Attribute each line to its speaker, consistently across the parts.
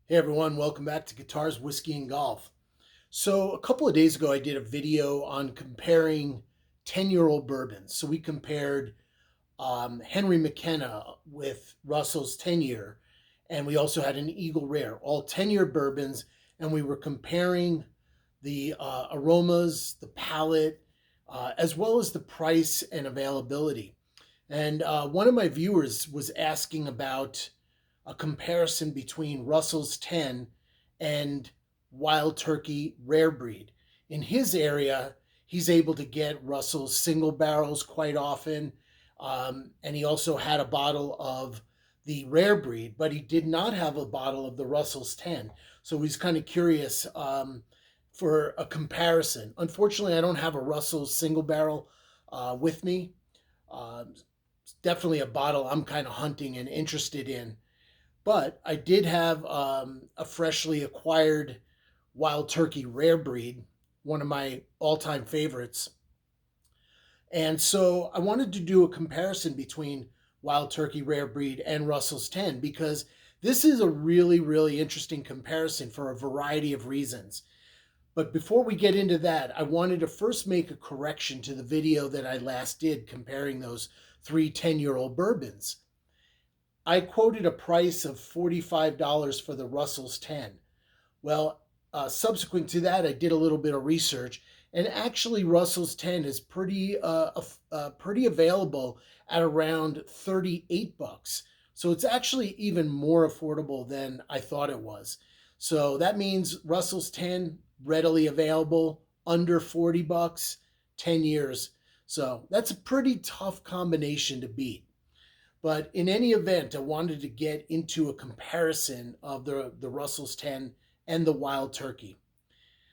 Speaker 1: Hey everyone, welcome back to Guitars, Whiskey, and Golf. So, a couple of days ago, I did a video on comparing 10-year-old bourbons. So, we compared Henry McKenna with Russell's 10 year, and we also had an Eagle Rare, all 10-year bourbons, and we were comparing the aromas, the palate, as well as the price and availability. And one of my viewers was asking about a comparison between Russell's 10 and Wild Turkey Rare Breed. In his area, he's able to get Russell's single barrels quite often. And he also had a bottle of the Rare Breed, but he did not have a bottle of the Russell's 10. So he's kind of curious for a comparison. Unfortunately, I don't have a Russell's single barrel with me. It's definitely a bottle I'm kind of hunting and interested in. But I did have a freshly acquired Wild Turkey Rare Breed, one of my all-time favorites. And so I wanted to do a comparison between Wild Turkey Rare Breed and Russell's 10 because this is a really, really interesting comparison for a variety of reasons. But before we get into that, I wanted to first make a correction to the video that I last did comparing those three 10-year-old bourbons. I quoted a price of $45 for the Russell's 10. Well, subsequent to that, I did a little bit of research, and actually, Russell's 10 is pretty available at around 38 bucks. So it's actually even more affordable than I thought it was. So that means Russell's 10 readily available under 40 bucks, 10 years. So that's a pretty tough combination to beat. But in any event, I wanted to get into a comparison of the Russell's 10 and the Wild Turkey.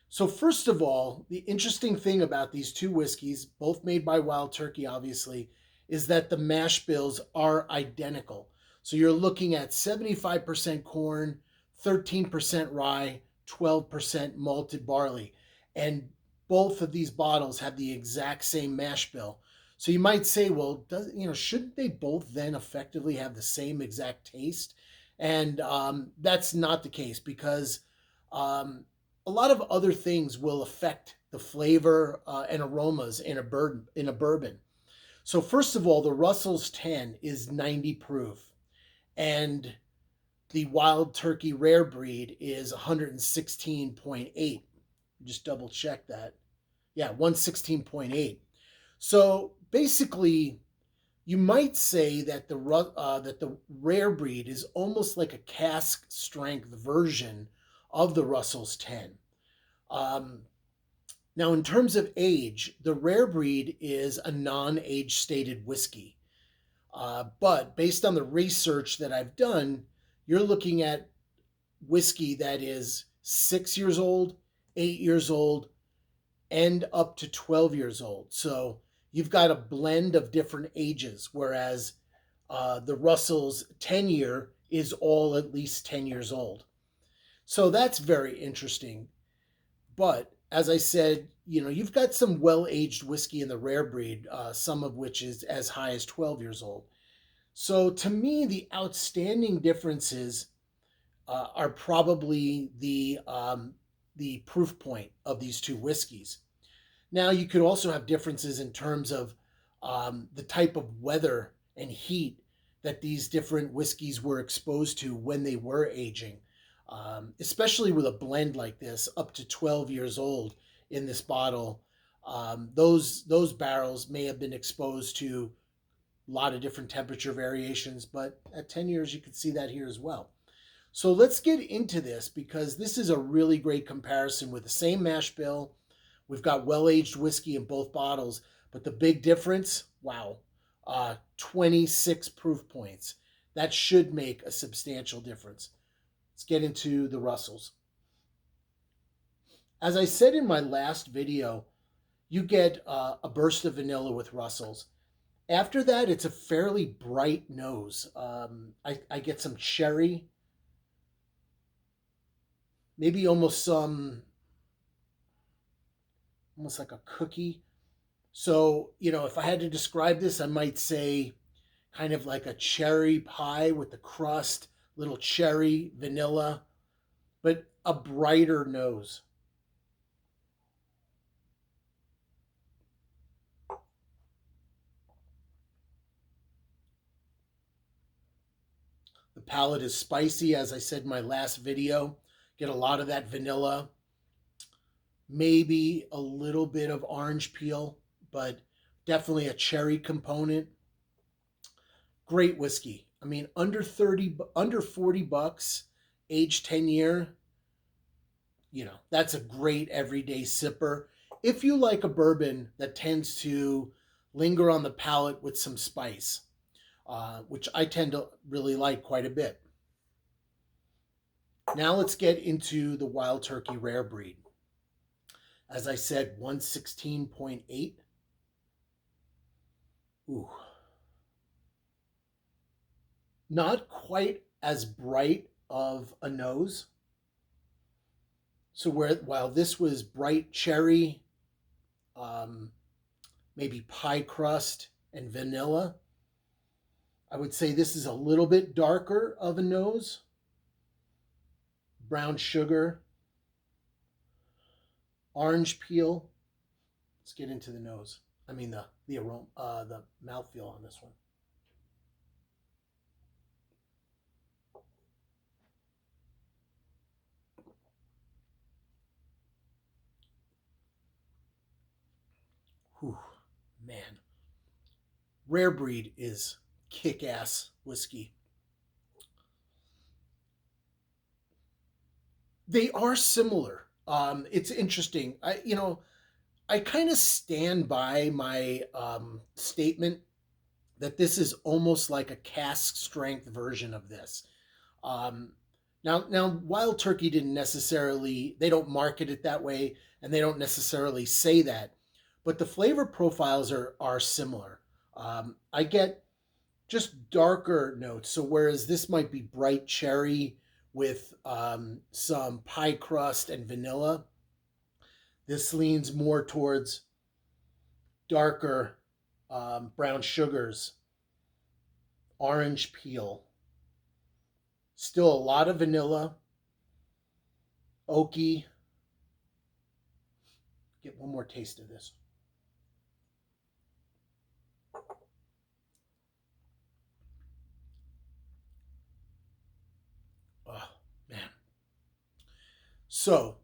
Speaker 1: So first of all, the interesting thing about these two whiskeys, both made by Wild Turkey, obviously, is that the mash bills are identical. So you're looking at 75% corn, 13% rye, 12% malted barley. And both of these bottles have the exact same mash bill. So you might say, well, shouldn't they both then effectively have the same exact taste? And that's not the case because a lot of other things will affect the flavor and aromas in a bourbon. So first of all, the Russell's 10 is 90 proof, and the Wild Turkey Rare Breed is 116.8. Just double check that. Yeah, 116.8. So basically, you might say that the Rare Breed is almost like a cask strength version of the Russell's 10. Now, in terms of age, the Rare Breed is a non-age stated whiskey. But based on the research that I've done, you're looking at whiskey that is 6 years old, 8 years old, and up to 12 years old. So you've got a blend of different ages, whereas the Russell's 10 year is all at least 10 years old. So that's very interesting. But as I said, you've got some well-aged whiskey in the Rare Breed, some of which is as high as 12 years old. So to me, the outstanding differences are probably the proof point of these two whiskeys. Now, you could also have differences in terms of the type of weather and heat that these different whiskeys were exposed to when they were aging, especially with a blend like this, up to 12 years old in this bottle. Those barrels may have been exposed to a lot of different temperature variations, but at 10 years, you could see that here as well. So let's get into this because this is a really great comparison with the same mash bill. We've got well-aged whiskey in both bottles, but the big difference, wow, 26 proof points. That should make a substantial difference. Let's get into the Russells. As I said in my last video, you get a burst of vanilla with Russells. After that, it's a fairly bright nose. I get some cherry, maybe almost like a cookie. So, if I had to describe this, I might say kind of like a cherry pie with the crust, little cherry, vanilla, but a brighter nose. The palate is spicy, as I said in my last video. Get a lot of that vanilla, maybe a little bit of orange peel, but definitely a cherry component. Great whiskey. I mean, under 40 bucks, age 10 year, that's a great everyday sipper. If you like a bourbon that tends to linger on the palate with some spice, which I tend to really like quite a bit. Now let's get into the Wild Turkey Rare Breed. As I said, 116.8. Ooh. Not quite as bright of a nose. So while this was bright cherry, maybe pie crust and vanilla, I would say this is a little bit darker of a nose. Brown sugar, orange peel. Let's get into the nose. I mean the aroma, the mouthfeel on this one. Whew, man. Rare Breed is kick-ass whiskey. They are similar. It's interesting. I kind of stand by my statement that this is almost like a cask strength version of this. Um, now, Wild Turkey didn't necessarily, they don't market it that way, and they don't necessarily say that, but the flavor profiles are similar. I get just darker notes. So whereas this might be bright cherry with some pie crust and vanilla, this leans more towards darker brown sugars, orange peel, still a lot of vanilla, oaky. Get one more taste of this. Oh, man. So,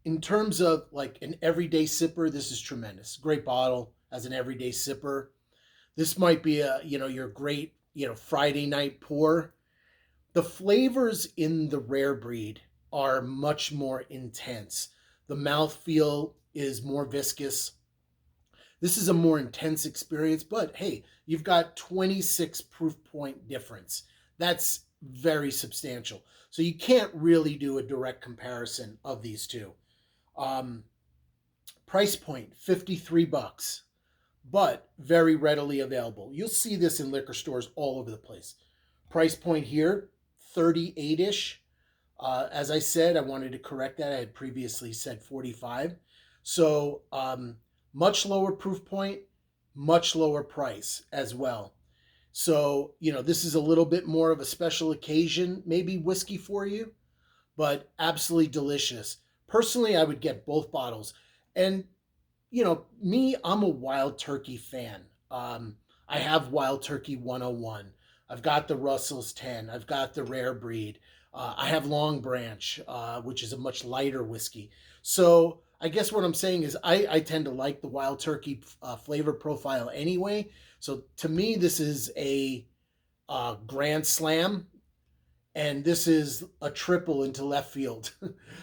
Speaker 1: in terms of like an everyday sipper, this is tremendous. Great bottle as an everyday sipper. This might be your great, Friday night pour. The flavors in the Rare Breed are much more intense. The mouthfeel is more viscous. This is a more intense experience, but hey, you've got 26 proof point difference. That's very substantial. So you can't really do a direct comparison of these two. Um, Price point, 53 bucks, but very readily available. You'll see this in liquor stores all over the place. Price point here, 38-ish. As I said, I wanted to correct that. I had previously said 45. So much lower proof point, much lower price as well. So, this is a little bit more of a special occasion, maybe whiskey for you, but absolutely delicious. Personally, I would get both bottles. And, me, I'm a Wild Turkey fan. I have Wild Turkey 101. I've got the Russell's 10. I've got the Rare Breed. I have Long Branch, which is a much lighter whiskey. So I guess what I'm saying is I tend to like the Wild Turkey flavor profile anyway. So to me, this is a grand slam, and this is a triple into left field.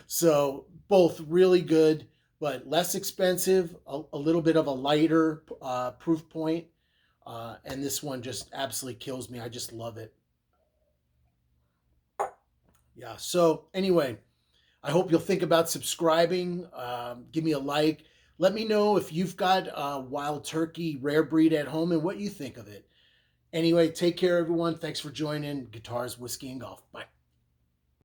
Speaker 1: So both really good, but less expensive, a little bit of a lighter proof point. And this one just absolutely kills me. I just love it. Yeah. So anyway, I hope you'll think about subscribing. Give me a like. Let me know if you've got Wild Turkey Rare Breed at home and what you think of it. Anyway, take care, everyone. Thanks for joining Guitars, Whiskey, and Golf. Bye.